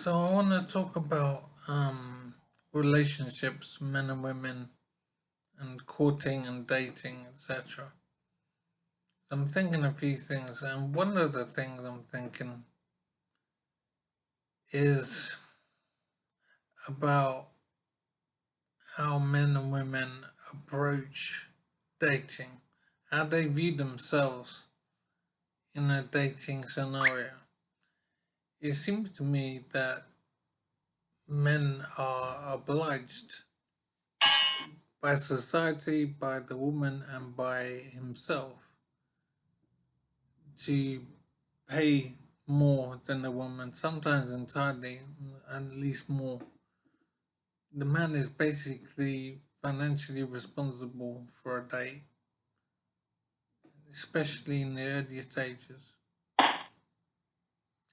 So I want to talk about relationships, men and women, and courting and dating, etc. I'm thinking a few things, and one of the things I'm thinking is about how men and women approach dating, how they view themselves in a dating scenario. It seems to me that men are obliged by society, by the woman, and by himself to pay more than the woman, sometimes entirely, at least more. The man is basically financially responsible for a date, especially in the early stages,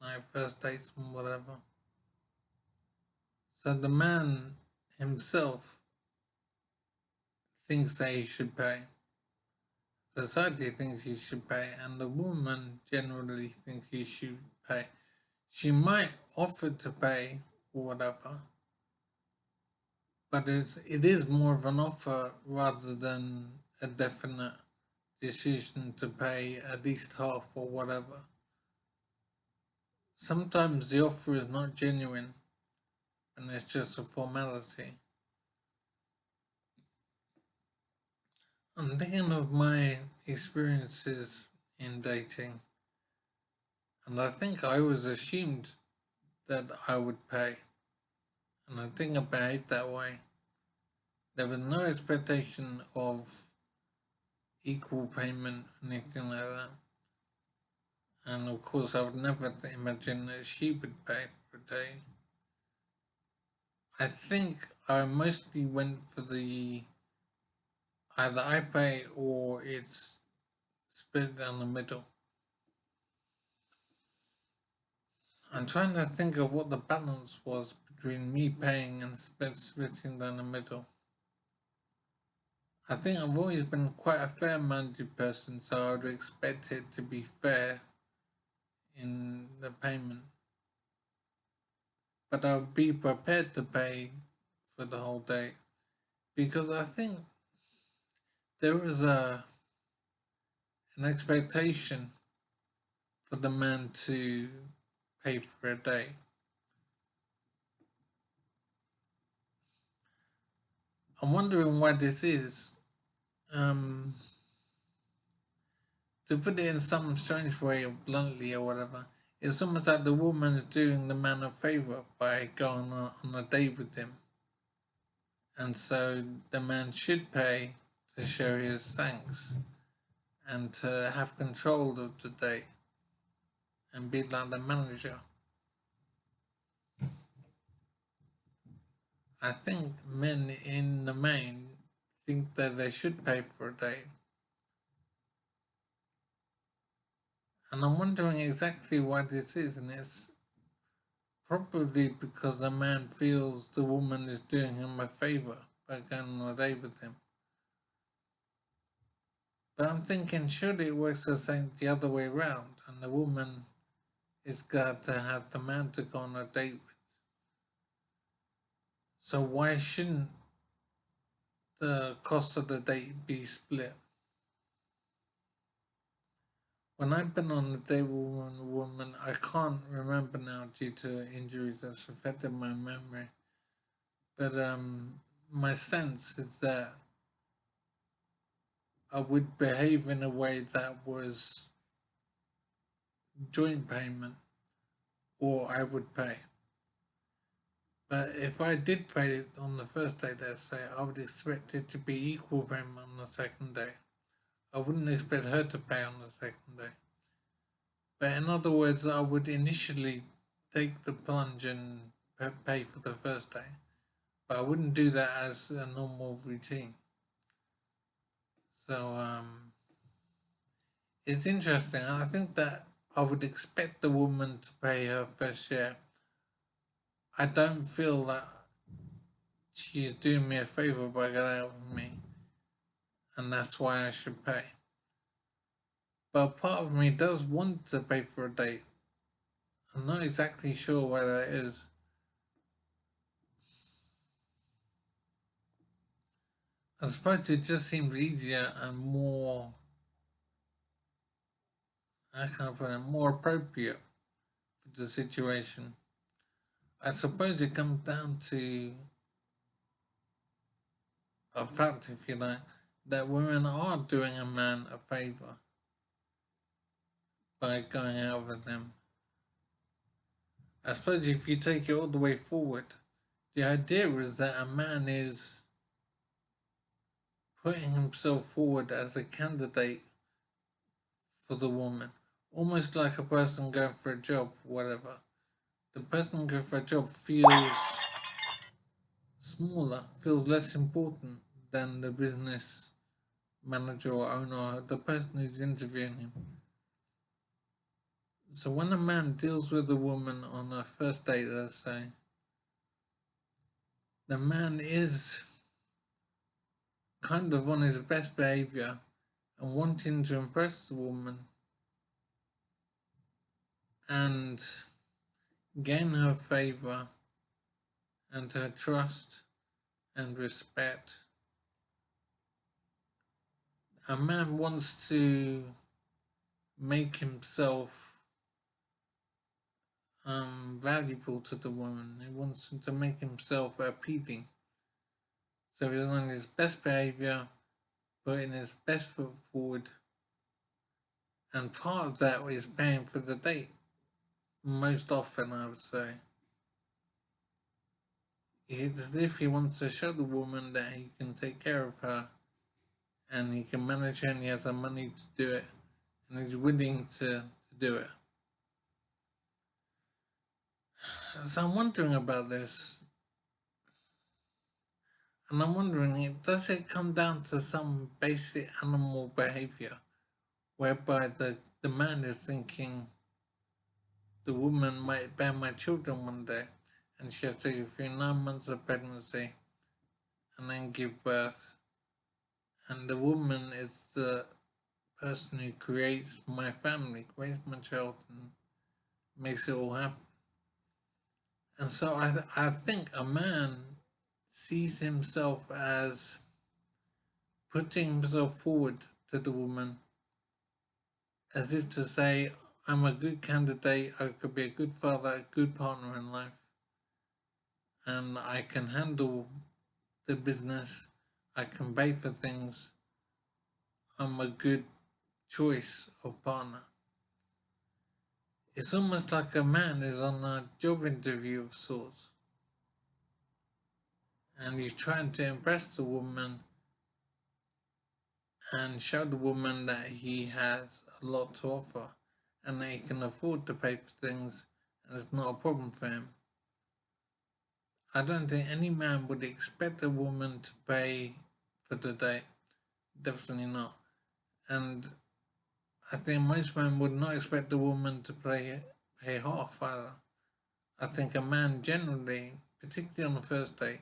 like first dates and whatever. So the man himself thinks that he should pay. Society thinks he should pay, and the woman generally thinks he should pay. She might offer to pay or whatever, but it is more of an offer rather than a definite decision to pay at least half or whatever. Sometimes the offer is not genuine and it's just a formality. I'm thinking of my experiences in dating, and I think I was assumed that I would pay, and I think I behaved that way. There was no expectation of equal payment, anything like that. And of course, I would never imagine that she would pay for a day. I think I mostly went for the either I pay or it's split down the middle. I'm trying to think of what the balance was between me paying and splitting down the middle. I think I've always been quite a fair-minded person, so I would expect it to be fair in the payment. But I would be prepared to pay for the whole day because I think there is an expectation for the man to pay for a day. I'm wondering why this is. Um, to put it in some strange way or bluntly or whatever, it's almost like the woman is doing the man a favor by going on a date with him. And so the man should pay to show his thanks and to have control of the date and be like the manager. I think men in the main think that they should pay for a date. And I'm wondering exactly why this is, and it's probably because the man feels the woman is doing him a favor by going on a date with him. But I'm thinking, surely it works the other way around, and the woman is glad to have the man to go on a date with. So why shouldn't the cost of the date be split? When I've been on a date with a woman, I can't remember now due to injuries that's affected my memory. But my sense is that I would behave in a way that was joint payment or I would pay. But if I did pay it on the first day, let's say, I would expect it to be equal payment on the second day. I wouldn't expect her to pay on the second day. But in other words, I would initially take the plunge and pay for the first day. But I wouldn't do that as a normal routine. So it's interesting. I think that I would expect the woman to pay her fair share. I don't feel that she is doing me a favor by going out with me, and that's why I should pay. But part of me does want to pay for a date. I'm not exactly sure why that is. I suppose it just seems easier and more, how can I put it, more appropriate for the situation. I suppose it comes down to a fact, if you like, that women are doing a man a favour by going out with him. I suppose if you take it all the way forward, the idea is that a man is putting himself forward as a candidate for the woman, almost like a person going for a job, whatever. The person going for a job feels smaller, feels less important than the business manager or owner, the person who's interviewing him. So when a man deals with a woman on a first date, let's say, the man is kind of on his best behavior and wanting to impress the woman and gain her favor and her trust and respect. A man wants to make himself valuable to the woman. He wants to make himself appealing. So he's on his best behavior, putting his best foot forward, and part of that is paying for the date. Most often, I would say. It's as if he wants to show the woman that he can take care of her and he can manage her and he has the money to do it and he's willing to do it. So I'm wondering about this. And I'm wondering, does it come down to some basic animal behavior whereby the man is thinking the woman might bear my children one day and she has to go through 9 months of pregnancy and then give birth. And the woman is the person who creates my family, creates my child, and makes it all happen. And so I think a man sees himself as putting himself forward to the woman as if to say, I'm a good candidate, I could be a good father, a good partner in life, and I can handle the business, I can pay for things, I'm a good choice of partner. It's almost like a man is on a job interview of sorts. And he's trying to impress the woman and show the woman that he has a lot to offer and that he can afford to pay for things and it's not a problem for him. I don't think any man would expect a woman to pay for the date. Definitely not. And I think most men would not expect a woman to pay half either. I think a man generally, particularly on the first date,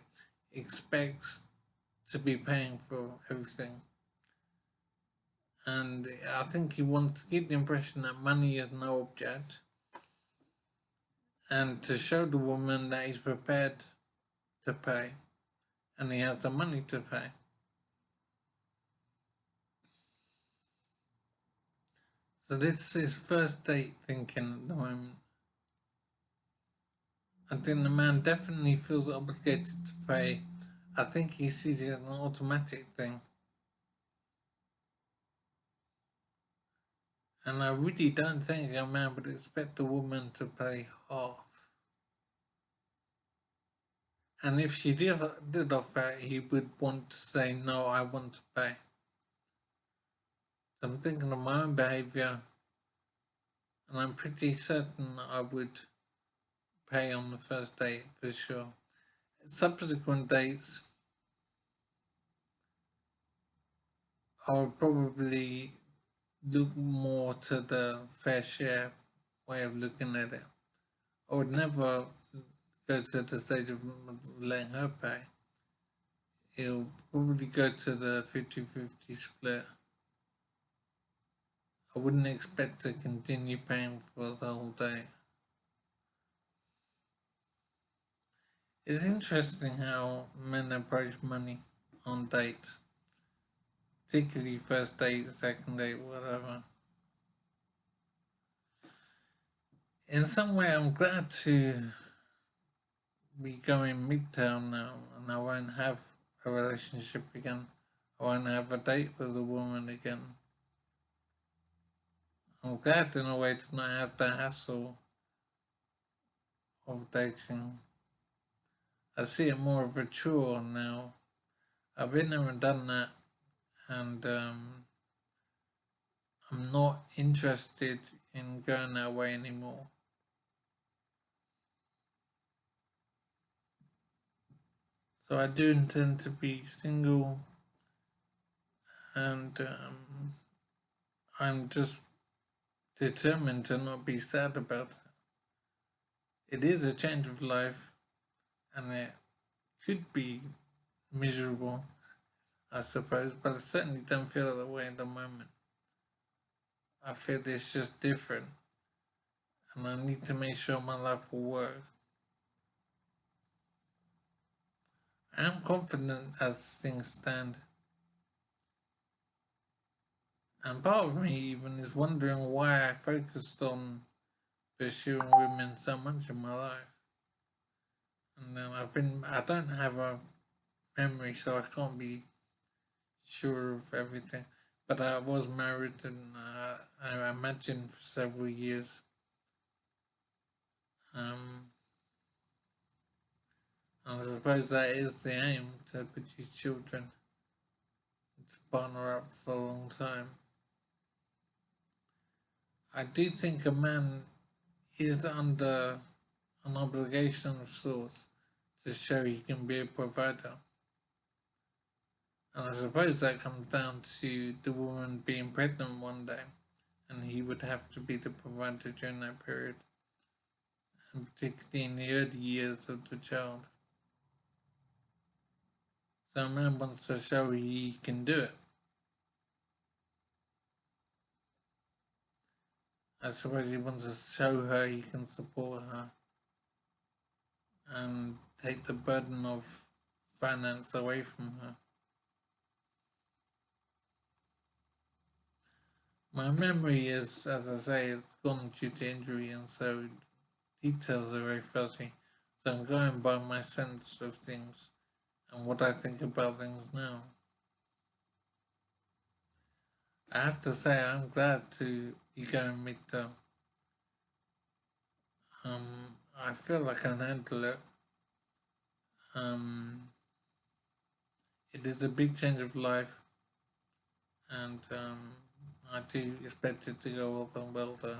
expects to be paying for everything. And I think he wants to give the impression that money is no object and to show the woman that he's prepared to pay and he has the money to pay. So this is first date thinking at the moment. I think the man definitely feels obligated to pay. I think he sees it as an automatic thing. And I really don't think a man would expect a woman to pay half. And if she did offer, he would want to say, no, I want to pay. So I'm thinking of my own behaviour, and I'm pretty certain I would pay on the first date for sure. Subsequent dates, I would probably look more to the fair share way of looking at it. I would never go to the stage of letting her pay. It'll probably go to the 50-50 split. I wouldn't expect to continue paying for the whole day. It's interesting how men approach money on dates. particularly first date, second date, whatever. In some way, I'm glad to be going midtown now, and I won't have a relationship again. I won't have a date with a woman again. I'm glad in a way to not have the hassle of dating. I see it more of a chore now. I've been there and done that, and I'm not interested in going that way anymore. So I do intend to be single, and I'm just determined to not be sad about it. It is a change of life, and it could be miserable, I suppose, but I certainly don't feel that way at the moment. I feel it's just different, and I need to make sure my life will work. I am confident as things stand, and part of me even is wondering why I focused on pursuing women so much in my life. And then I don't have a memory, so I can't be sure of everything. But I was married, and I imagine for several years. Um, and I suppose that is the aim, to produce children, to partner up for a long time. I do think a man is under an obligation of sorts to show he can be a provider. And I suppose that comes down to the woman being pregnant one day, and he would have to be the provider during that period, and particularly in the early years of the child. So a man wants to show he can do it. I suppose he wants to show her he can support her and take the burden of finance away from her. My memory is, as I say, it's gone due to injury, and so details are very fuzzy. So I'm going by my sense of things and what I think about things now. I have to say I'm glad to be going midterm. I feel like I can handle it. Um, it is a big change of life, and I do expect it to go well though.